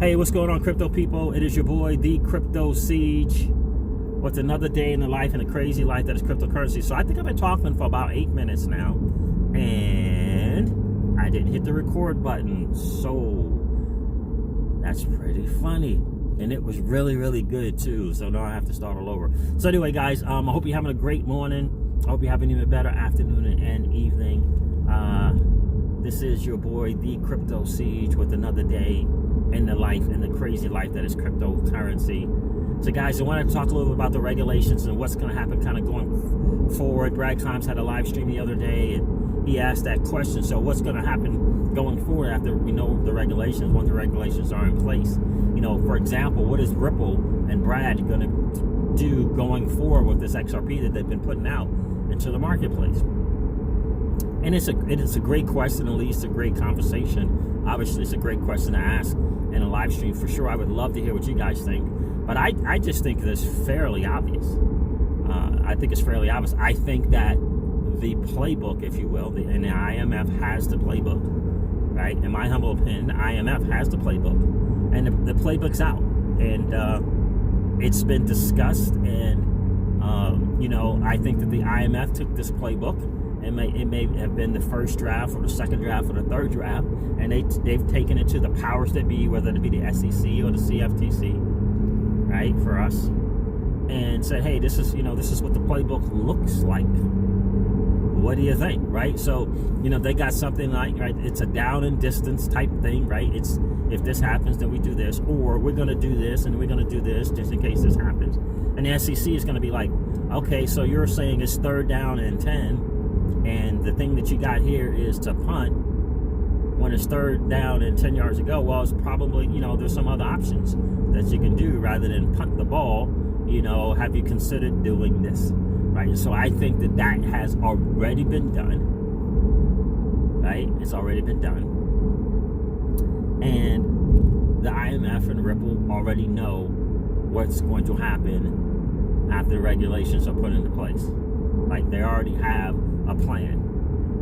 Hey, what's going on, crypto people? It is your boy, the Crypto Siege, with another day in the life and a crazy life that is cryptocurrency. So I think I've been talking for about 8 minutes now, and I didn't hit the record button. So that's pretty funny. And it was really, really good too. So now I have to start all over. So anyway, guys, I hope you're having a great morning. I hope you're having an even better afternoon and evening. This is your boy, the Crypto Siege, with another day in the life and the crazy life that is cryptocurrency. So guys, I want to talk a little bit about the regulations and what's going to happen kind of going forward. Brad Combs had a live stream the other day and he asked that question. So what's going to happen going forward after we know the regulations, once the regulations are in place? You know, for example, what is Ripple and Brad going to do going forward with this XRP that they've been putting out into the marketplace? And it's a great question, at least a great conversation. Obviously, it's a great question to ask in a live stream for sure. I would love to hear what you guys think, but I just think it's fairly obvious. I think it's fairly obvious. I think that the playbook, if you will, and the IMF has the playbook, right? In my humble opinion, the IMF has the playbook, and the playbook's out, and it's been discussed, and you know, I think that the IMF took this playbook. It may have been the first draft or the second draft or the third draft, and they've taken it to the powers that be, whether it be the SEC or the CFTC, right, for us, and said, hey, this is what the playbook looks like. What do you think, right? So, you know, they got something like, right, it's a down and distance type thing, right? It's, if this happens, then we do this, or we're going to do this and we're going to do this just in case this happens. And the SEC is going to be like, okay, so you're saying it's third down and 10. And the thing that you got here is to punt when it's third down and 10 yards to go. Well, it's probably, you know, there's some other options that you can do rather than punt the ball. You know, have you considered doing this? Right? So I think that has already been done. Right? It's already been done. And the IMF and Ripple already know what's going to happen after the regulations are put into place. Like, they already have a plan.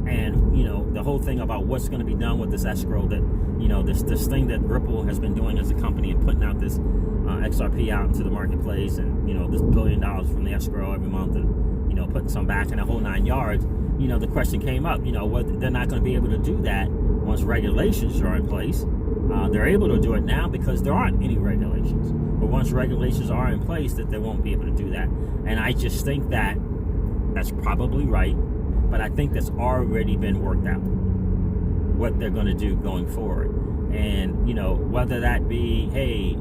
And, you know, the whole thing about what's going to be done with this escrow, that, you know, this thing that Ripple has been doing as a company and putting out this XRP out into the marketplace, and, you know, this $1 billion from the escrow every month, and, you know, putting some back in the whole 9 yards. You know, the question came up, you know, whether they're not going to be able to do that once regulations are in place. They're able to do it now because there aren't any regulations. But once regulations are in place, that they won't be able to do that. And I just think that that's probably right. But I think that's already been worked out, what they're going to do going forward. And, you know, whether that be, hey,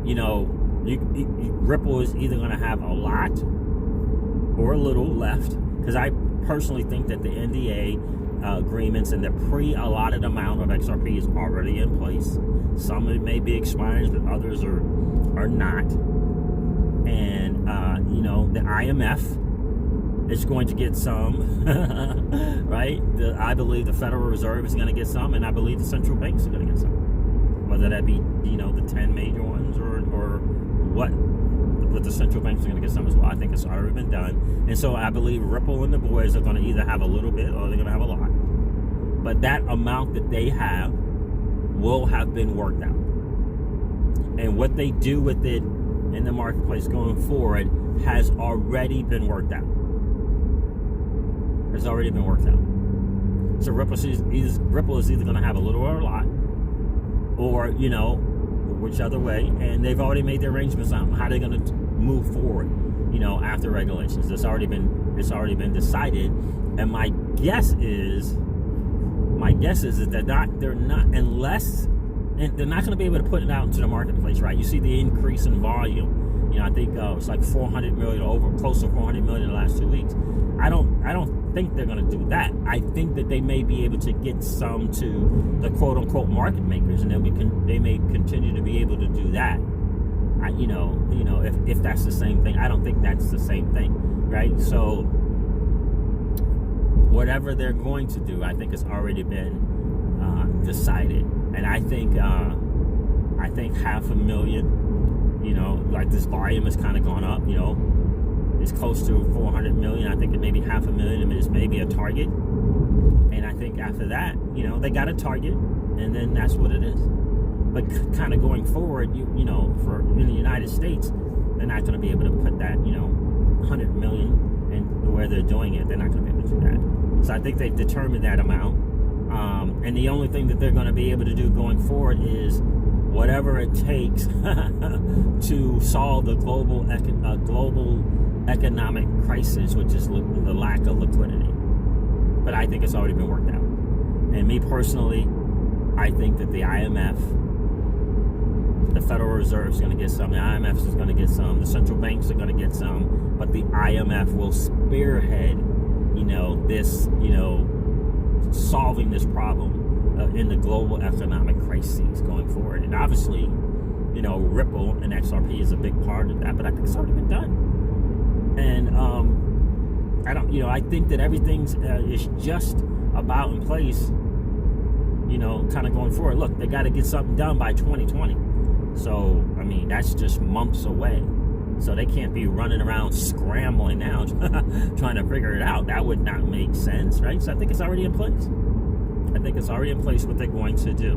you know, Ripple is either going to have a lot or a little left. Because I personally think that the NDA agreements and the pre-allotted amount of XRP is already in place. Some of it may be expired, but others are not. And, you know, the IMF is going to get some, right? I believe the Federal Reserve is going to get some, and I believe the central banks are going to get some. Whether that be, you know, the 10 major ones or what. But the central banks are going to get some as well. I think it's already been done. And so I believe Ripple and the boys are going to either have a little bit or they're going to have a lot. But that amount that they have will have been worked out. And what they do with it in the marketplace going forward has already been worked out. It's already been worked out. So Ripple is either going to have a little or a lot, or, you know, which other way. And they've already made their arrangements on how they're going to move forward, you know, after regulations. It's already been decided. And my guess is that they're not going to be able to put it out into the marketplace, right? You see the increase in volume. You know, I think it's like 400 million, close to 400 million in the last 2 weeks. I don't think they're going to do that. I think that they may be able to get some to the quote unquote market makers, and they may continue to be able to do that. You know, if that's the same thing. I don't think that's the same thing, right? So whatever they're going to do, I think it's already been decided. And I think 500,000. You know, like this volume has kind of gone up. You know, it's close to 400 million. I think it may be 500,000 is maybe a target. And I think after that, they got a target, and then that's what it is. But kind of going forward, for in the United States, they're not going to be able to put that, 100 million, and the way they're doing it, they're not going to be able to do that. So I think they've determined that amount. And the only thing that they're going to be able to do going forward is whatever it takes to solve the global economic crisis, which is the lack of liquidity. But I think it's already been worked out. And me personally, I think that the IMF, the Federal Reserve is going to get some, the IMF is going to get some, the central banks are going to get some, but the IMF will spearhead, this, solving this problem in the global economic crises going forward. And obviously, Ripple and XRP is a big part of that, but I think it's already been done. And I think that everything's is just about in place, kind of going forward. Look, they got to get something done by 2020. So, that's just months away. So they can't be running around scrambling now, trying to figure it out. That would not make sense, right? So I think it's already in place. I think it's already in place what they're going to do.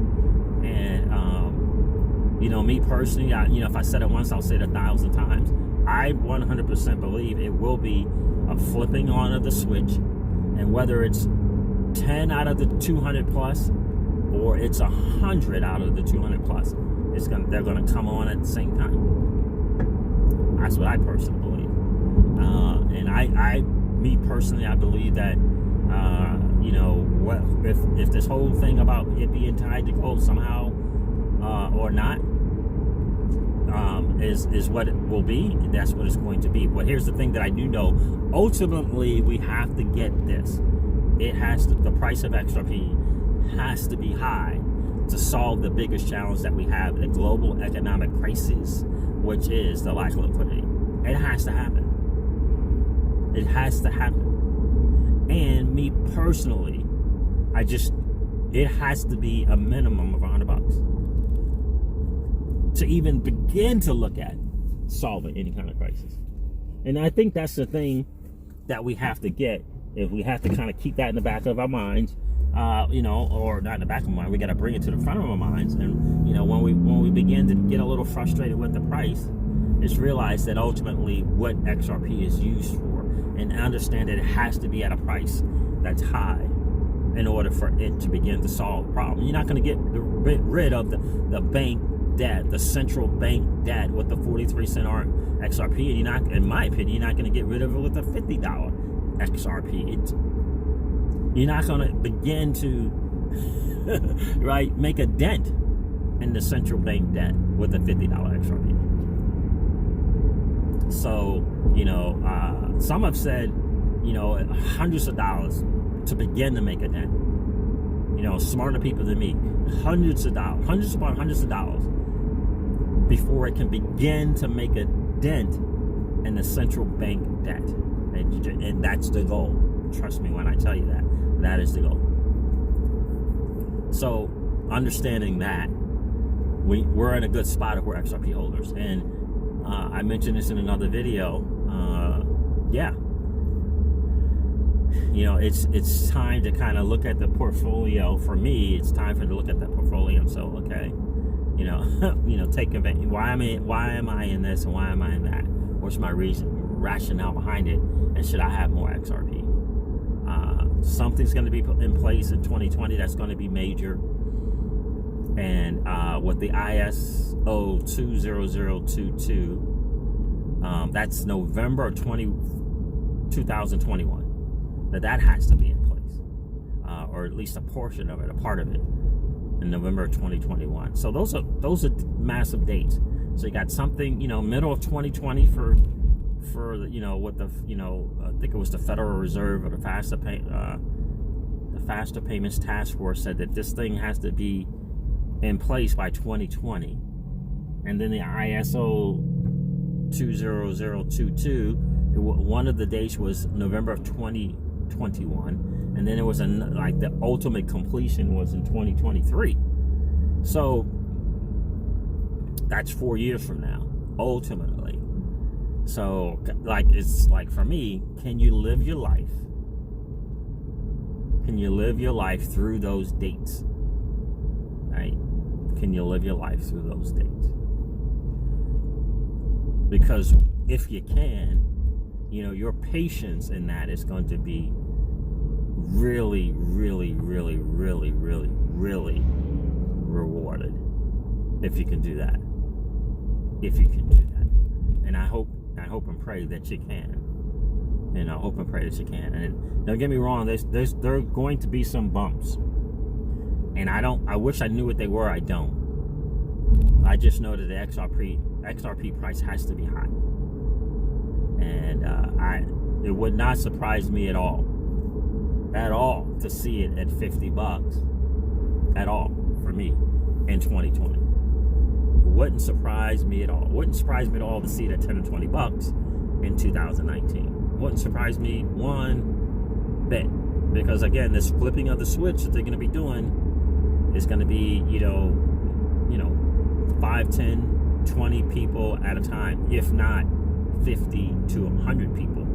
And, me personally, if I said it once, I'll say it 1,000 times. I 100% believe it will be a flipping on of the switch. And whether it's 10 out of the 200 plus, or it's 100 out of the 200 plus, they're going to come on at the same time. That's what I personally believe. And me personally, I believe that, if this whole thing about it being tied to gold somehow or not is what it will be, that's what it's going to be. But here's the thing that I do know. Ultimately, we have to get this. The price of XRP has to be high to solve the biggest challenge that we have, the global economic crisis, which is the lack of liquidity. It has to happen. It has to happen. And me personally, it has to be a minimum of $100 to even begin to look at solving any kind of crisis. And I think that's the thing that we have to get. If we have to kind of keep that in the back of our minds, or not in the back of our mind, we got to bring it to the front of our minds. And when we begin to get a little frustrated with the price, is realize that ultimately what XRP is used for, and understand that it has to be at a price that's high in order for it to begin to solve the problem. You're not going to get rid of the bank debt, the central bank debt with the 43-cent XRP, and you're not, in my opinion, you're not going to get rid of it with a $50 XRP. You're not going to begin to make a dent in the central bank debt with a $50 XRP. So, some have said, hundreds of dollars to begin to make a dent. Smarter people than me, hundreds upon hundreds of dollars before it can begin to make a dent in the central bank debt. And that's the goal. Trust me when I tell you that. That is the goal. So, understanding that, we're in a good spot if we're XRP holders. And I mentioned this in another video. It's time to kind of look at the portfolio. For me, it's time to look at that portfolio. So, okay, take advantage. Why am I in this and why am I in that? What's my rationale behind it? And should I have more XRP? Something's going to be in place in 2020 that's going to be major. And with the ISO 20022, that's November 2021. That has to be in place, or at least a portion of it, a part of it, in November 2021. So those are massive dates. So you got something, middle of 2020 for what the I think it was the Federal Reserve or the Faster Payments Task Force said that this thing has to be in place by 2020, and then the ISO 20022. One of the dates was November of 2021, and then it was the ultimate completion was in 2023. So that's 4 years from now, ultimately. So it's like for me, can you live your life Can you live your life through those dates? Right? Can you live your life through those dates? Because if you can, your patience in that is going to be really, really, really, really, really, really rewarded if you can do that. If you can do that. And I hope and pray that you can. I hope and pray that you can. And don't get me wrong, there are going to be some bumps. And I wish I knew what they were. I don't. I just know that the XRP price has to be high. And it would not surprise me at all to see it at $50 at all for me in 2020. Wouldn't surprise me at all. Wouldn't surprise me at all to see it at $10 or $20 in 2019. Wouldn't surprise me one bit, because again, this flipping of the switch that they're going to be doing is going to be 5, 10, 20 people at a time, if not 50 to 100 people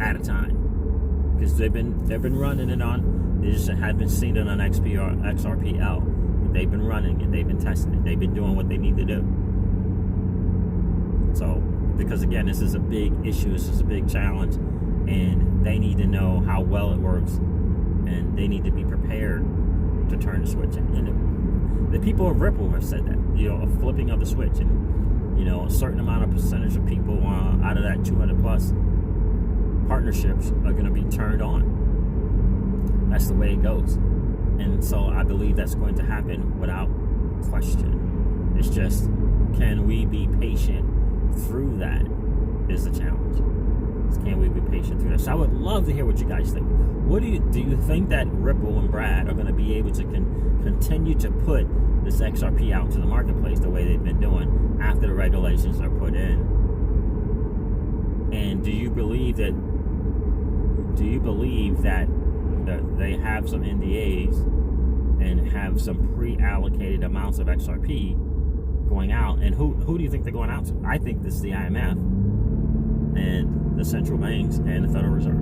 at a time, because they've been running it on. They just haven't seen it on XRPL. They've been running it. They've been testing it. They've been doing what they need to do. So, because again, this is a big issue. This is a big challenge, and they need to know how well it works, and they need to be prepared to turn the switch. And the people of Ripple have said that, a flipping of the switch, and a certain amount of percentage of people out of that 200 plus partnerships are going to be turned on. That's the way it goes. And so I believe that's going to happen without question. It's just, can we be patient through that is the challenge. Can we be patient through that? So I would love to hear what you guys think. What do you think that Ripple and Brad are going to be able to continue to put this XRP out to the marketplace the way they've been doing after the regulations are put in? And do you believe that they have some NDAs and have some pre-allocated amounts of XRP going out? And who do you think they're going out to? I think this is the IMF and the central banks and the Federal Reserve.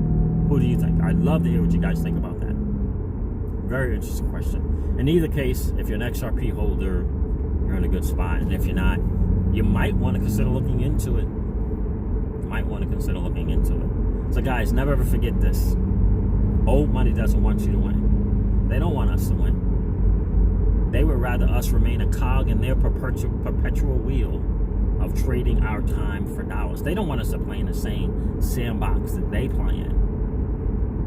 Who do you think? I'd love to hear what you guys think about that. Very interesting question. In either case, if you're an XRP holder, you're in a good spot. And if you're not, you might want to consider looking into it. So guys, never ever forget this. Old money doesn't want you to win. They don't want us to win. They would rather us remain a cog in their perpetual wheel of trading our time for dollars. They don't want us to play in the same sandbox that they play in.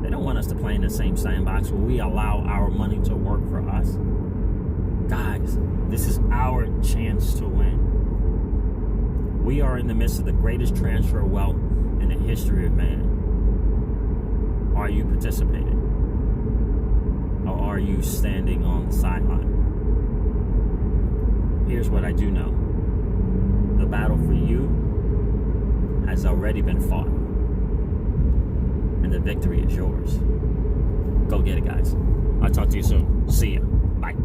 They don't want us to play in the same sandbox where we allow our money to work for us. Guys, this is our chance to win. We are in the midst of the greatest transfer of wealth in the history of man. Are you participating? Or are you standing on the sideline? Here's what I do know. The battle for you has already been fought. And the victory is yours. Go get it, guys. I'll talk to you soon. See ya. Bye.